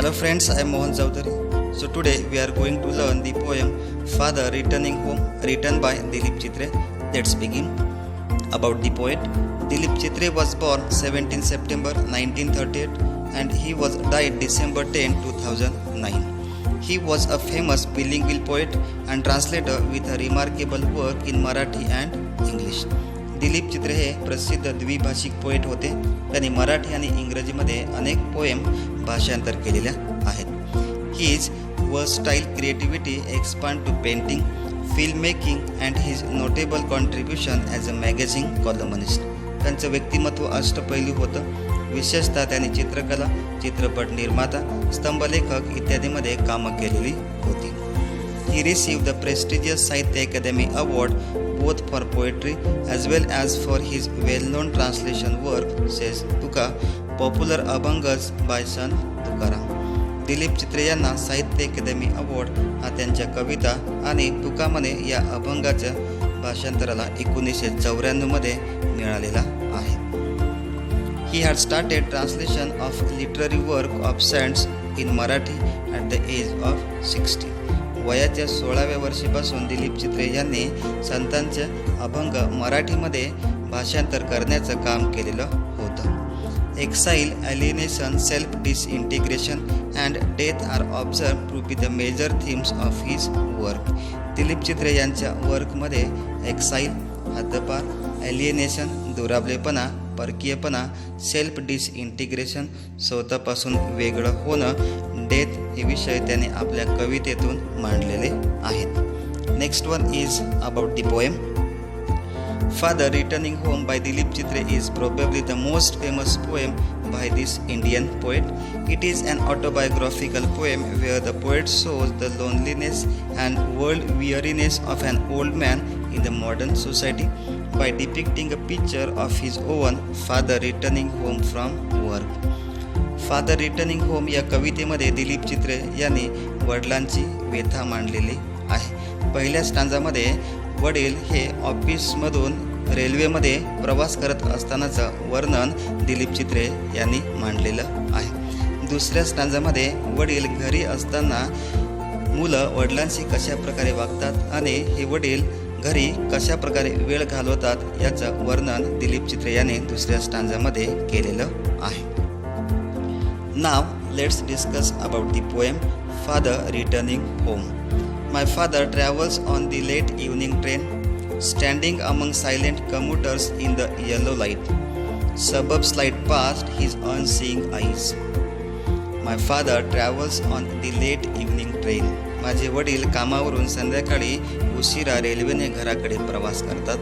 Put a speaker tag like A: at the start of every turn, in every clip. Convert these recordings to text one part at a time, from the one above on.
A: Hello friends, I am Mohan Chaudhary. So today we are going to learn the poem Father Returning Home written by Dilip Chitre. Let's begin. About the poet, Dilip Chitre was born 17 September 1938 and he was died December 10, 2009. He was a famous bilingual poet and translator with a remarkable work in Marathi and English. Dilip चित्रे हे प्रसिद्ध द्विभाषिक poet होते. त्यांनी मराठी आणि इंग्रजीमध्ये अनेक poem भाषांतर केलेल्या आहेत. His versatile creativity expand to painting, filmmaking and his notable contribution as a magazine columnist. त्यांचं व्यक्तिमत्व अष्टपैलू होतं. विशेषतः त्यांनी चित्रकला, चित्रपट निर्माता, स्तंभलेखक इत्यादीमध्ये कामं केलेली होती. He received the prestigious Sahitya Academy Award both for poetry as well as for his well-known translation work says Tuka popular अभंगज by संत तुकाराम. दिलीप चित्रे यांना साहित्य अकादमी अवॉर्ड हा त्यांच्या कविता आणि तुकामने या अभंगाच्या भाषांतराला 1994 मध्ये मिळालेला आहे. He had started translation of literary work of saints in Marathi at the age of 60. वयाच्या 16व्या वर्षीपासून दिलीप चित्रे यांनी संतांचे अभंग मराठीमध्ये भाषांतर करण्याचं काम केलेलं होतं. Exile, alienation, self disintegration and death are observed to be the major themes of his work. Dilip Chitre यांच्या वर्कमध्ये एक्साईल, हद्दपार, एलिनेशन, दुरावलेपणा, परकीयपणा, सेल्फ डिसइंटिग्रेशन, स्वतःपासून वेगळं होणं, डेथ हे विषय त्याने आपल्या कवितेतून मांडलेले आहेत. Next one is about the poem. Father Returning Home by Dilip Chitre is probably the most famous poem by this Indian poet. It is an autobiographical poem where the poet shows the loneliness and world weariness of an old man in the modern society by depicting a picture of his own father returning home from work. Father returning home या कवितेमध्ये दिलीप चित्रे यांनी वडिलांची व्यथा मांडलेली आहे. पहिल्या स्टांजामध्ये वडील हे ऑफिसमधून रेल्वेमध्ये प्रवास करत असतानाचं वर्णन दिलीप चित्रे यांनी मांडलेलं आहे. दुसऱ्या स्टांजामध्ये वडील घरी असताना मुलं वडिलांशी कशा प्रकारे वागतात आणि हे वडील घरी कशा प्रकारे वेळ घालवतात याचं वर्णन दिलीप चित्रे यांनी दुसऱ्या स्टांजामध्ये केलेलं आहे. Now let's discuss about the poem Father Returning Home. My father travels on the late evening train, standing among silent commuters in the yellow light. Suburbs slide past his unseeing eyes. My father travels on the late evening train. माझे वडील कामावरून संध्याकाळी उशिरा रेल्वेने घराकडे प्रवास करतात.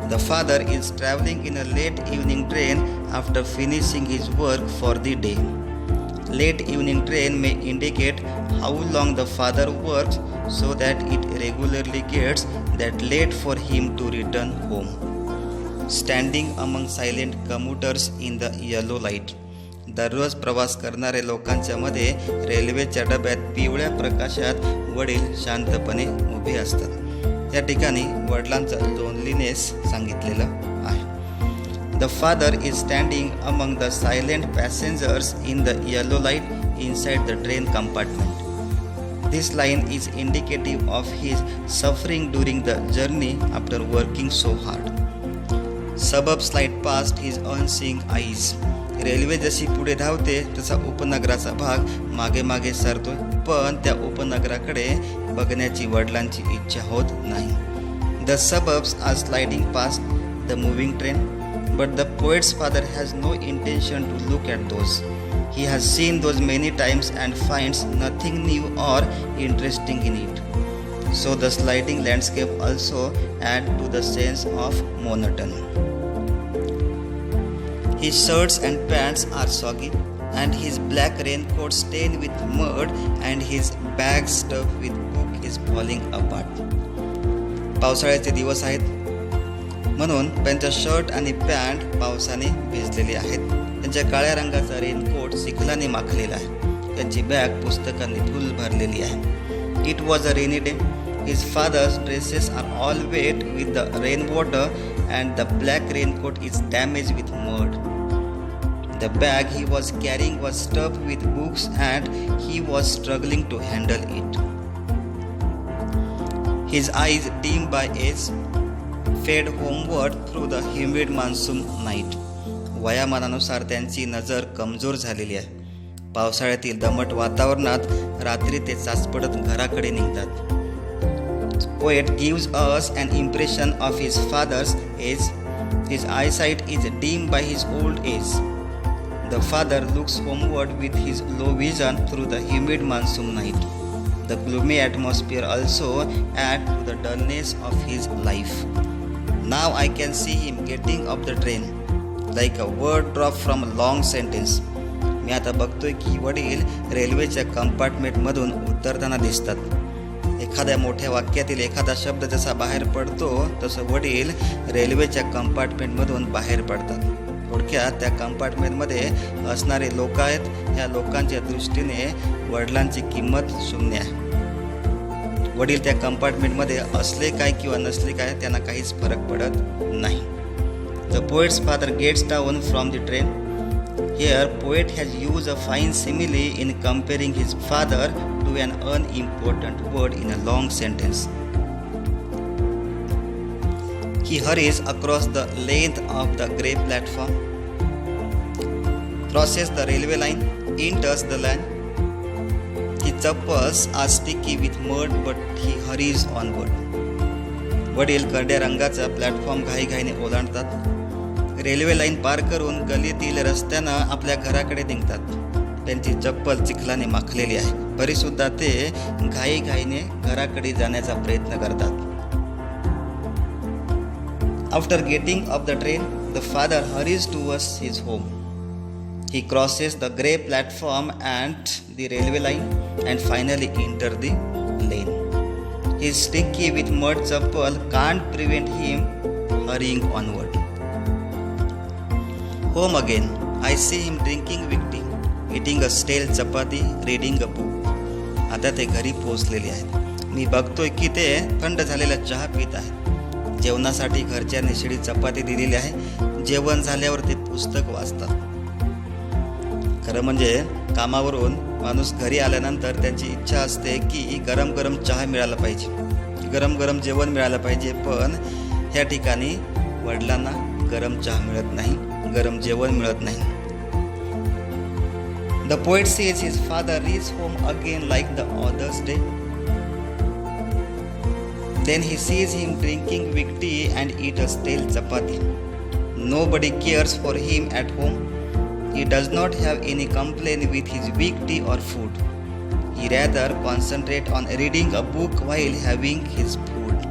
A: The father is traveling in a late evening train after finishing his work for the day. Late evening train may indicate how long the father works so that it regularly gets that late for him to return home. Standing among silent commuters in the yellow light. दररोज प्रवास करणारे लोकांच्या मध्ये रेल्वेच्या डब्यात पिवळ्या प्रकाशात वडील शांतपणे उभे असतात. या ठिकाणी वडिलांचा लोनलीनेस सांगितलेला आहे. The father is standing among the silent passengers in the yellow light inside the train compartment. This line is indicative of his suffering during the journey after working so hard. Suburbs slide past his unseeing eyes. Railway जशी पुढे धावते तसा उपनगराचा भाग मागे मागे सरतोय, पण त्या उपनगराकडे बघण्याची वडिलांची इच्छा होत नाही. The suburbs are sliding past the moving train. But the poet's father has no intention to look at those. He has seen those many times and finds nothing new or interesting in it. So the sliding landscape also adds to the sense of monotony. His shirts and pants are soggy and his black raincoat stained with mud and his bag stuffed with book is falling apart. पावसाळ्याचे दिवस आहेत म्हणून त्यांच्या shirt आणि pant पावसाने भिजलेली आहेत. त्यांच्या काळ्या रंगाचा रेनकोट चिखलाने माखलेला आहे. त्यांची बॅग पुस्तकांनी फुल भरलेली आहे. It was a rainy day. His father's dresses are all wet with the rain water and the black raincoat is damage with mud. The bag he was carrying was stuffed with books and he was struggling to handle it. His eyes, dim by age, fed homeward through the humid monsoon night. वयामानानुसार त्यांची नजर कमजोर झालेली आहे. पावसाळ्यातील दमट वातावरणात रात्री ते चाचपडत घराकडे निघतात. Poet gives us an impression of his father's age. His eyesight is dim by his old age. The father looks homeward with his low vision through the humid monsoon night. The gloomy atmosphere also adds to the dullness of his life. Now I can see him getting off the train, like a word drop from a long sentence. मी आता बघतोय की वडील रेल्वेच्या कंपार्टमेंटमधून उतरताना दिसतात. एखाद्या मोठ्या वाक्यातील एखादा शब्द जसा बाहेर पडतो तसं वडील रेल्वेच्या कंपार्टमेंटमधून बाहेर पडतात. थोडक्यात त्या कंपार्टमेंटमध्ये असणारे लोक आहेत, ह्या लोकांच्या दृष्टीने वडिलांची किंमत शून्य आहे. वडील त्या कंपार्टमेंटमध्ये असले काय किंवा नसले काय त्यांना काहीच फरक पडत नाही. The poet's father gets down from the train. Here, poet has used a fine simile in comparing his father to an unimportant word in a long sentence. He hurries across the length of the grey platform, crosses the railway line, enters the land. His chappals are sticky with mud, but he hurries onward. वडील करड्या रंगाचा platform घाईघाईने ओलांडतात. Railway line पार करून गलीतील रस्त्यानं आपल्या घराकडे निघतात. त्यांची चप्पल चिखलाने माखलेली आहे, तरीसुद्धा ते घाईघाईने घराकडे जाण्याचा प्रयत्न करतात. After getting off the train, the father hurries towards his home. He crosses the grey platform and the railway line and finally enters the lane. His sticky with mud chappal can't prevent him hurrying onward. Home again, I see him drinking whiskey, eating a stale chapati, reading a book. आता ते घरी पोहोचलेले आहेत. मी बघतोय की ते थंड झालेला चहा पित आहेत. जेवणासाठी घरच्यांनी शिळी चपाती दिलेली आहे. जेवण झाल्यावर ते पुस्तक वाचतात. खरं म्हणजे कामावरून माणूस घरी आल्यानंतर त्यांची इच्छा असते की गरम गरम चहा मिळाला पाहिजे, गरम गरम जेवण मिळालं पाहिजे. पण ह्या ठिकाणी वडिलांना गरम चहा मिळत नाही, गरम जेवण मिळत नाही. The poet says his father reaches home again like the other's day. Then he sees him drinking whiskey and eat a stale chapati. Nobody cares for him at home. He does not have any complaint with his whiskey or food. He rather concentrates on reading a book while having his food.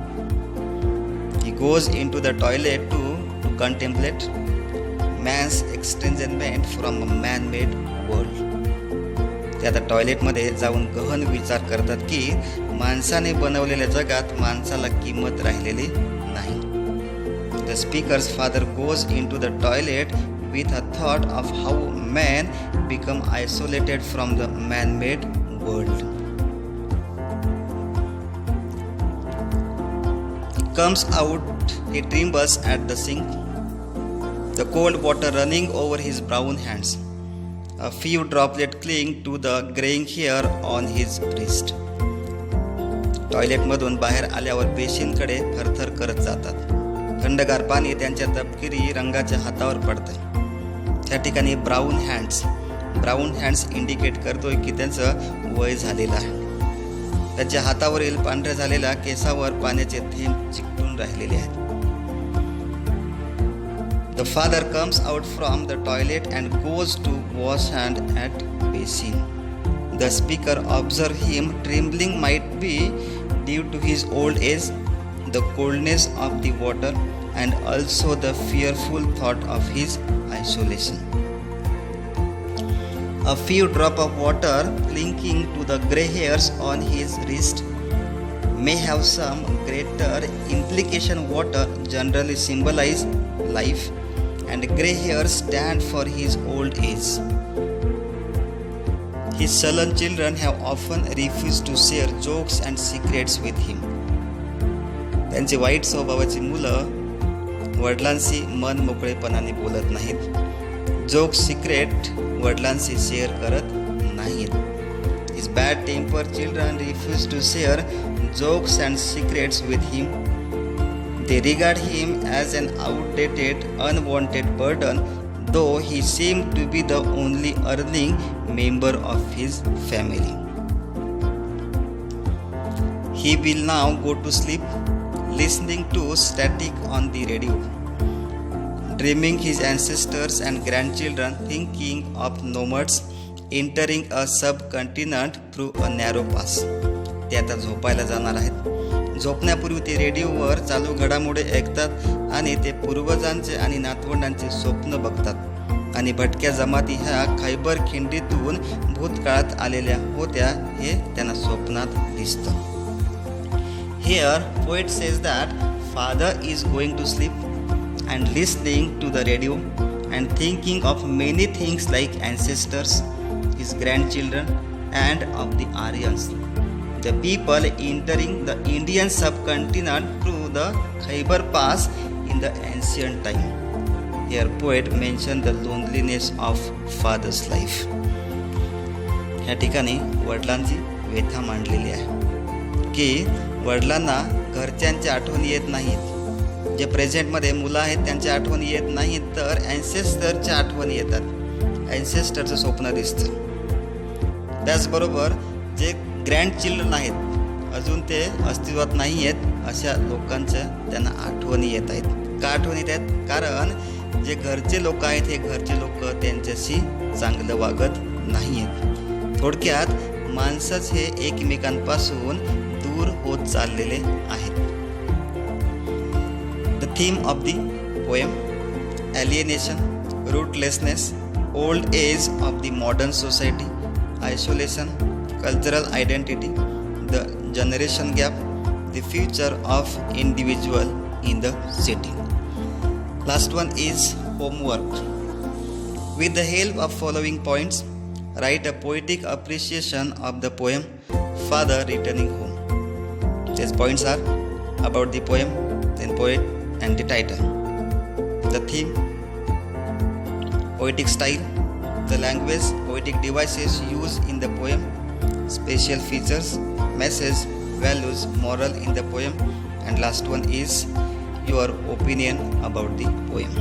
A: He goes into the toilet to contemplate man's estrangement from a man-made world. ते आता टॉयलेटमध्ये जाऊन गहन विचार करतात की माणसाने बनवलेल्या जगात माणसाला किंमत राहिलेली नाही. The speaker's father goes into the toilet with a thought of how man become isolated from the man-made world. He comes out, he trembles at the sink, the cold water running over his brown hands. A few droplets cling to the graying hair on his wrist. टॉयलेटमधून बाहेर आल्यावर पेशींकडे थरथर करत जातात. थंडगार पाणी त्यांच्या तपकिरी रंगाच्या हातावर पडतं. त्या ठिकाणी ब्राऊन हँड्स इंडिकेट करतोय की त्यांचं वय झालेलं आहे. त्यांच्या हातावरील पांढऱ्या झालेल्या केसावर पाण्याचे थेंब चिकटून राहिलेले आहेत. The father comes out from the toilet and goes to wash hand at basin. The speaker observes him trembling might be due to his old age, the coldness of the water, and also the fearful thought of his isolation. A few drops of water clinging to the grey hairs on his wrist may have some greater implication. Water generally symbolize life, and grey hairs stand for his old age. His sullen children have often refused to share jokes and secrets with him. त्यांची वाईट स्वभावाची मुलं वडिलांशी मन मोकळेपणाने बोलत नाहीत. Joke secret वडिलांशी शेअर करत नाहीत. His bad tempered children refuse to share jokes and secrets with him. They regard him as an outdated, unwanted burden, though he seemed to be the only earning member of his family. He will now go to sleep listening to static on the radio, dreaming his ancestors and grandchildren, thinking of nomads entering a subcontinent through a narrow pass. ते आता झोपायला जाणार आहेत. झोपण्यापूर्वी ते रेडिओवर चालू घडामोडी ऐकतात आणि ते पूर्वजांचे आणि नातवंडांचे स्वप्न बघतात. आणि भटक्या जमाती ह्या खैबर खिंडीतून भूतकाळात आलेल्या होत्या हे त्यांना स्वप्नात दिसतं. Here poet says that father is going to sleep and listening to the radio and thinking of many things like ancestors, his grandchildren, and of the Aryans, the people entering the Indian subcontinent through the Khyber Pass in the ancient time. Here poet mentioned the loneliness of father's life. ह्या ठिकाणी वडिलांची व्यथा मांडलेली आहे की वडिलांना घरच्यांच्या आठवणी येत नाहीत. जे प्रेझेंटमध्ये मुलं आहेत त्यांच्या आठवणी येत नाहीत, तर ॲन्सेस्टरच्या आठवणी येतात. ॲन्सेस्टरचं स्वप्न दिसतं. त्याचबरोबर जे ग्रँड चिल्ड्रन आहेत अजून ते अस्तित्वात नाही आहेत अशा लोकांच्या त्यांना आठवणी येत आहेत. का आठवणी येत आहेत? कारण जे घरचे लोक आहेत हे घरचे लोक त्यांच्याशी चांगलं वागत नाही आहेत. थोडक्यात माणसंच हे एकमेकांपासून दूर होत चाललेले आहेत. The theme of the poem: alienation, rootlessness, old age of the modern society, isolation, cultural identity, the generation gap, the future of individual in the city. Last one is homework. With the help of following points, write a poetic appreciation of the poem Father Returning Home. These points are about the poem, then poet, and the title. The theme, poetic style, the language, poetic devices used in the poem, special features, message, values, moral in the poem, and last one is your opinion about the poem.